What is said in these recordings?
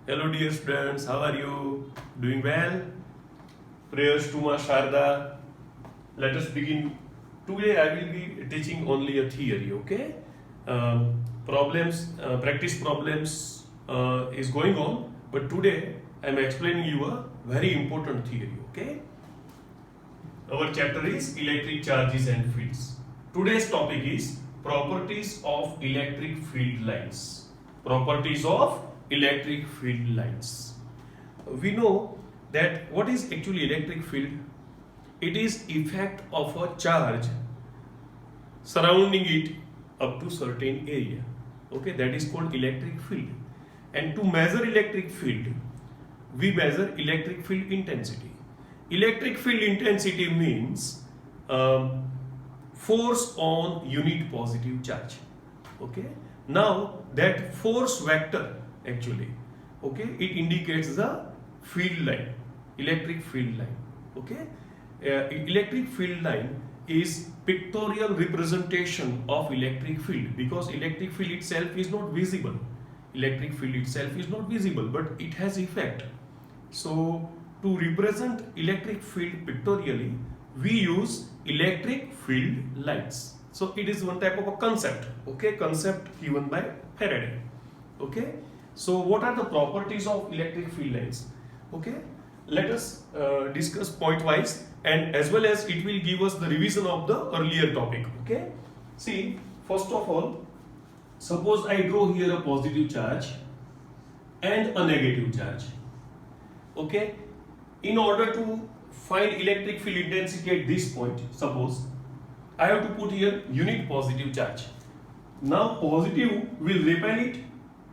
Hello dear students, how are you? Doing well? Prayers to Ma Sharda. Let us begin. Today I will be teaching only a theory, okay? Practice problems is going on, but today I am explaining you a very important theory, okay? Our chapter is electric charges and fields. Today's topic is properties of electric field lines. Properties of electric field lines. We know that what is actually electric field? It is effect of a charge surrounding it up to certain area. Okay, that is called electric field. And to measure electric field, we measure electric field intensity. Electric field intensity means force on unit positive charge. Okay, now that force vector actually, okay, it indicates the field line, electric field line. Okay, electric field line is pictorial representation of electric field, because electric field itself is not visible. Electric field itself is not visible, but it has effect. So to represent electric field pictorially, we use electric field lines. So it is one type of a concept, okay, concept given by Faraday. Okay, so what are the properties of electric field lines? Okay, let us discuss point wise, and as well as it will give us the revision of the earlier topic. Okay, see, first of all, suppose I draw here a positive charge and a negative charge. Okay, in order to find electric field intensity at this point, suppose I have to put here unit positive charge. Now positive will repel it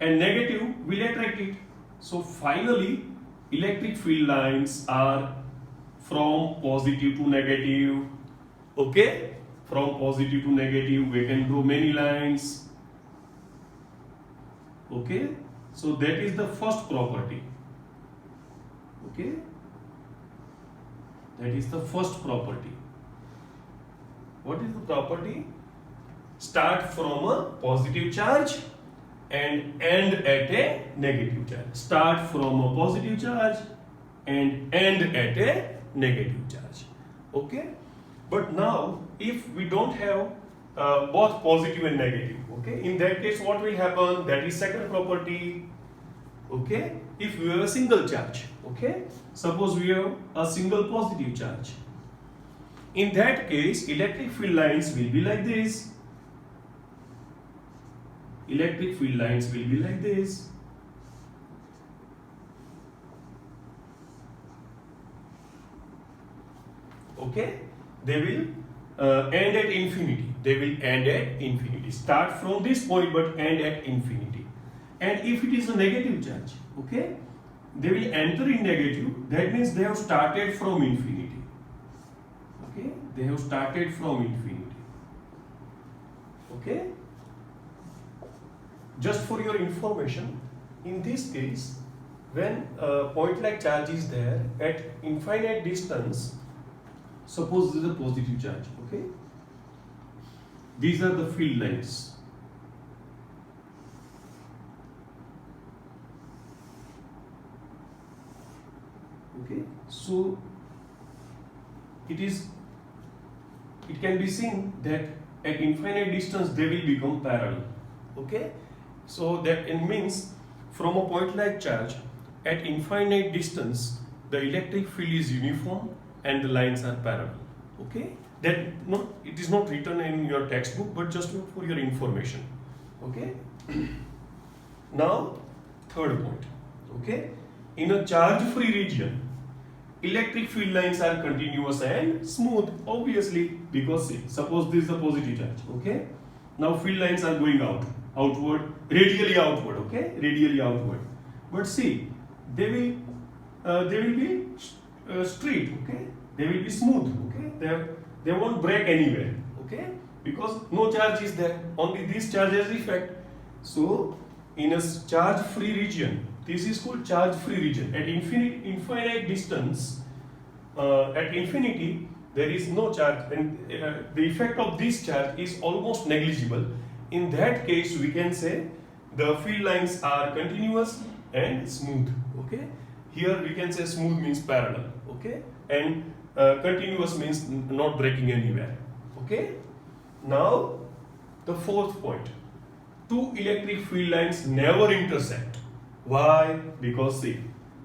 and negative will attract it. So finally electric field lines are from positive to negative. Okay, from positive to negative we can draw many lines. Okay, so that is the first property. Okay, that is the first property. What is the property? Start from a positive charge and end at a negative charge. Start from a positive charge and end at a negative charge. Okay, but now if we don't have both positive and negative, okay, in that case what will happen? That is second property. Okay, if we have a single charge, okay, suppose we have a single positive charge, in that case electric field lines will be like this. Electric field lines will be like this. Okay, they will end at infinity. They will end at infinity. Start from this point but end at infinity. And if it is a negative charge, okay, they will enter in negative. That means they have started from infinity. Okay, they have started from infinity. Okay, just for your information, in this case, when a point like charge is there at infinite distance, suppose this is a positive charge. Okay, these are the field lines. Okay, so it can be seen that at infinite distance they will become parallel. Okay, so that it means from a point like charge at infinite distance the electric field is uniform and the lines are parallel. Okay, that it is not written in your textbook, but just for your information. Okay, now third point. Okay, in a charge free region electric field lines are continuous and smooth, obviously, because see, suppose this is a positive charge. Okay, now field lines are going outward, radially outward. Okay, radially outward, but see, they will be straight. Okay, they will be smooth. Okay, they won't break anywhere. Okay, because no charge is there, only this charge has effect. So in a charge free region, this is called charge free region. At infinite distance, at infinity, there is no charge, and the effect of this charge is almost negligible. In that case, we can say the field lines are continuous and smooth. Okay, here we can say smooth means parallel. Okay, and continuous means not breaking anywhere. Okay, now the fourth point, two electric field lines never intersect. Why? Because see,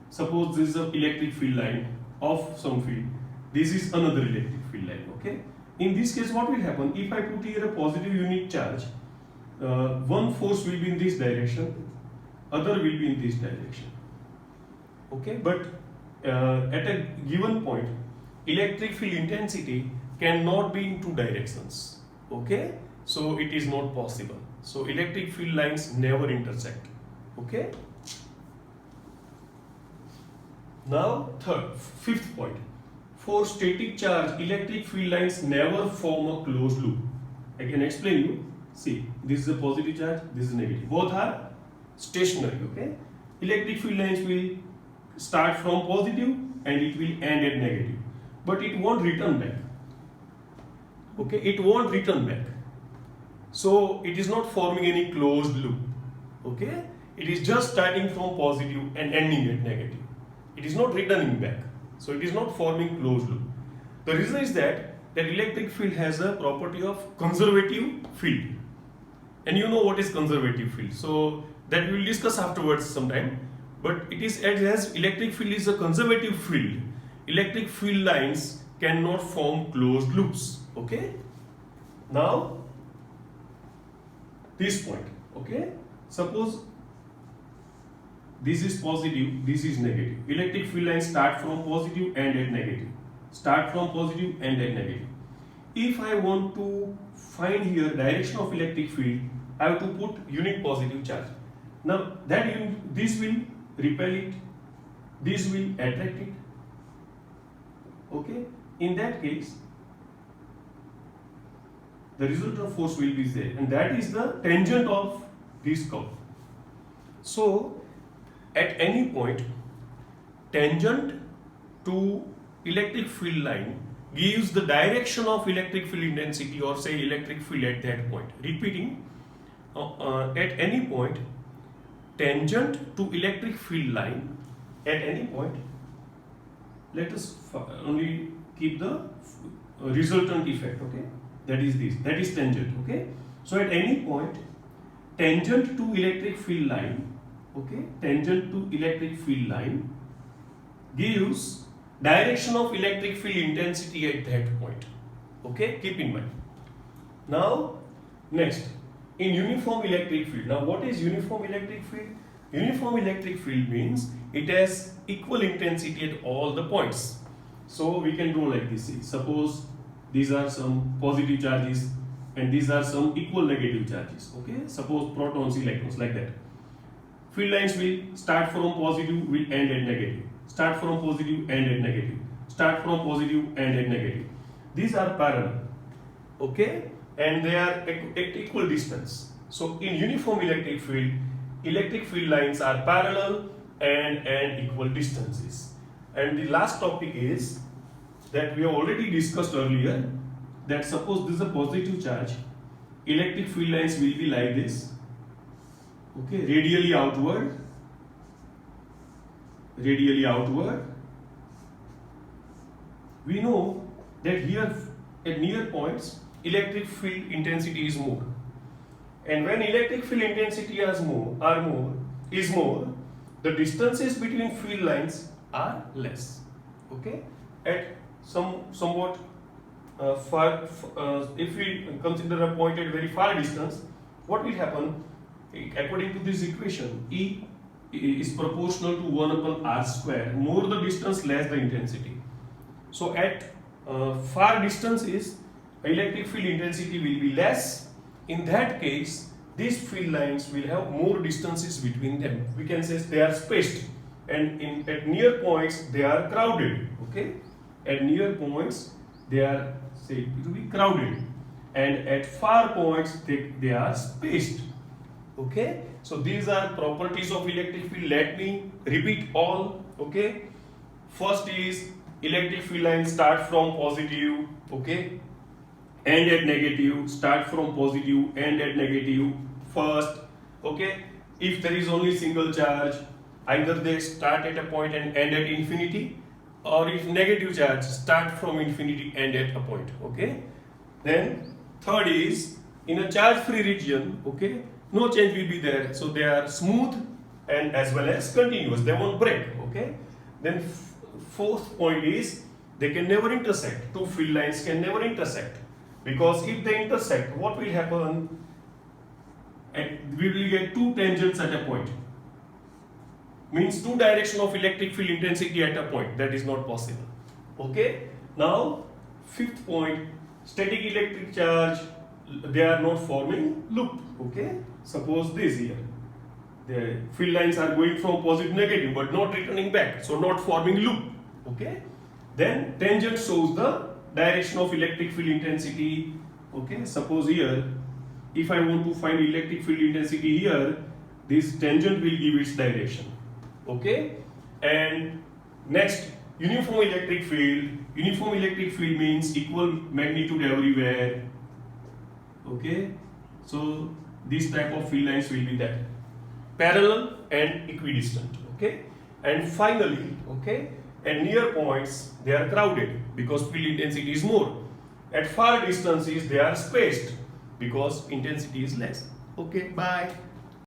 suppose this is an electric field line of some field, this is another electric field line. Okay, in this case what will happen, if I put here a positive unit charge, one force will be in this direction, other will be in this direction. Okay, but at a given point electric field intensity cannot be in two directions. Okay, so it is not possible. So electric field lines never intersect. Okay, now fifth point, for static charge electric field lines never form a closed loop. I can explain you. See, this is a positive charge, this is negative, both are stationary. Okay, electric field lines will start from positive and it will end at negative, but it won't return back. Okay, it won't return back, so it is not forming any closed loop. Okay, it is just starting from positive and ending at negative. It is not returning back, so it is not forming closed loop. The reason is that electric field has a property of conservative field, and you know what is conservative field, so that we will discuss afterwards sometime. But it is, as electric field is a conservative field, electric field lines cannot form closed loops. Okay, now this point. Okay, suppose this is positive, this is negative. Electric field lines start from positive and at negative. Start from positive and at negative. If I want to find here direction of electric field, I have to put unit positive charge. Now that this will repel it, this will attract it. Okay, in that case the resultant force will be there, and that is the tangent of this curve. So at any point tangent to electric field line gives the direction of electric field intensity, or say electric field at that point. Repeating, at any point tangent to electric field line, at any point, let us only keep the resultant effect. Okay, that is this, that is tangent. Okay, so at any point tangent to electric field line, okay, tangent to electric field line gives direction of electric field intensity at that point. Okay, keep in mind. Now next, in uniform electric field. Now what is uniform electric field? Uniform electric field means it has equal intensity at all the points. So we can draw like this. See, suppose these are some positive charges and these are some equal negative charges. Okay, suppose protons, electrons, like that. Field lines will start from positive, will end at negative. Start from positive, end at negative. Start from positive, end at negative. These are parallel. Okay, and they are at equal distance. So in uniform electric field lines are parallel and equal distances. And the last topic is that we have already discussed earlier, that suppose this is a positive charge, electric field lines will be like this. Okay, radially outward, radially outward. We know that here at near points electric field intensity is more, and when electric field intensity is more, the distances between field lines are less. Okay, at somewhat far, if we consider a point at very far distance, what will happen? According to this equation, E is proportional to 1 upon r square. More the distance, less the intensity. So at far distances, electric field intensity will be less. In that case, these field lines will have more distances between them. We can say they are spaced, and at near points they are crowded. Okay, at near points they are, say, it will be crowded, and at far points they are spaced. Okay, so these are properties of electric field. Let me repeat all. Okay, first is electric field lines start from positive, okay, end at negative. Start from positive, end at negative first. Okay, if there is only single charge, either they start at a point and end at infinity, or if negative charge start from infinity and at a point. Okay. Then third is in a charge free region. Okay, no change will be there, so they are smooth and as well as continuous, they won't break. Okay. Then fourth point is they can never intersect. Two field lines can never intersect, because if they intersect, what will happen? And we will get two tangents at a point. Means two direction of electric field intensity at a point. That is not possible. Okay. Now fifth point, static electric charge, they are not forming loop. Okay. Suppose this here, the field lines are going from positive to negative but not returning back, so not forming loop. Okay. Then tangent shows the direction of electric field intensity. Okay. Suppose here, if I want to find electric field intensity here, this tangent will give its direction. Okay. And next, uniform electric field. Uniform electric field means equal magnitude everywhere. Okay. So this type of field lines will be there, parallel and equidistant. Okay. And finally, okay, at near points they are crowded because field intensity is more. At far distances they are spaced because intensity is less. Okay, bye.